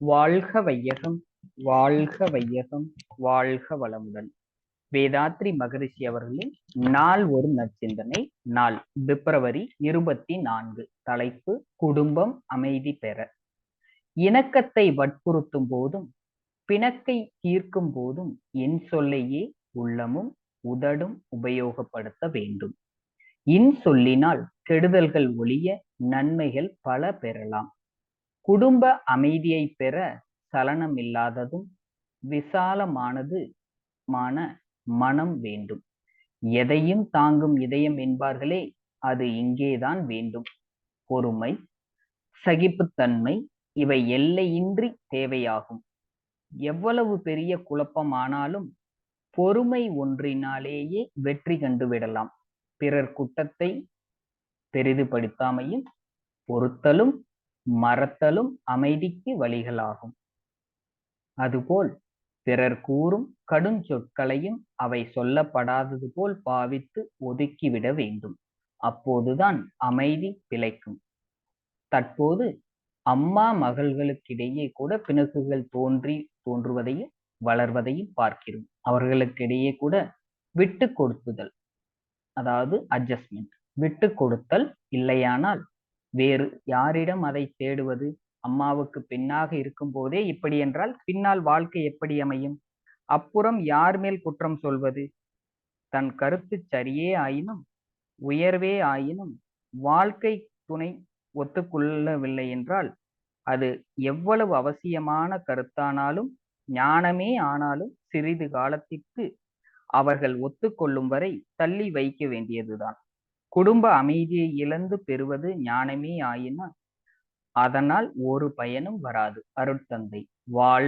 வாழ்க வையகம், வாழ்க வையகம், வாழ்க வளமுடன். வேதாத்ரி மகரிஷி அவர்களின் நாள் ஒரு நற்சிந்தனை. நாள் பிப்ரவரி 24. தலைப்பு குடும்பம் அமைதி பெற. இணக்கத்தை வற்புறுத்தும் போதும் பிணக்கை தீர்க்கும் போதும் என் சொல்லையே உள்ளமும் உதடும் உபயோகப்படுத்த வேண்டும். சொல்லினால் கெடுதல்கள் ஒழிய நன்மைகள் பல பெறலாம். குடும்ப அமைதியை பெற சலனமில்லாததும் விசாலமானதுமான மனம் வேண்டும். எதையும் தாங்கும் இதயம் என்பார்களே, அது இங்கேதான் வேண்டும். பொறுமை, சகிப்புத்தன்மை இவை எல்லையின்றி தேவையாகும். எவ்வளவு பெரிய குழப்பமானாலும் பொறுமை ஒன்றினாலேயே வெற்றி கண்டுவிடலாம். பிறர் குற்றத்தை பெரிதுபடுத்தாமையும் பொறுத்தலும் மறத்தலும் அமைதிக்கு வழிகளாகும். அதுபோல் பிறர் கூறும் கடுஞ்சொற்களையும் அவை சொல்லப்படாதது போல் பாவித்து ஒதுக்கிவிட வேண்டும். அப்போதுதான் அமைதி பிழைக்கும். தற்போது அம்மா மகள்களுக்கிடையே கூட பிணக்குகள் தோன்றுவதையும் வளர்வதையும் பார்க்கிறோம். அவர்களுக்கிடையே கூட விட்டு கொடுத்துதல், அதாவது அட்ஜஸ்ட்மெண்ட், விட்டு கொடுத்தல் இல்லையானால் வேறு யாரிடம் அதை தேடுவது? அம்மாவுக்கு பெண்ணாக இருக்கும் போதே இப்படி என்றால் பின்னால் வாழ்க்கை எப்படி அமையும்? அப்புறம் யார் மேல் குற்றம் சொல்வது? தன் கருத்து சரியே ஆயினும் உயர்வே ஆயினும் வாழ்க்கை துணை ஒத்துக்கொள்ளவில்லை என்றால் அது எவ்வளவு அவசியமான கருத்தானாலும் ஞானமே ஆனாலும் சிறிது காலத்திற்கு அவர்கள் ஒத்துக்கொள்ளும் வரை தள்ளி வைக்க வேண்டியதுதான். குடும்ப அமைதியை இழந்து பெறுவது ஞானமே ஆயினும் அதனால் ஒரு பயனும் வராது. அருட்தந்தை வாழ்க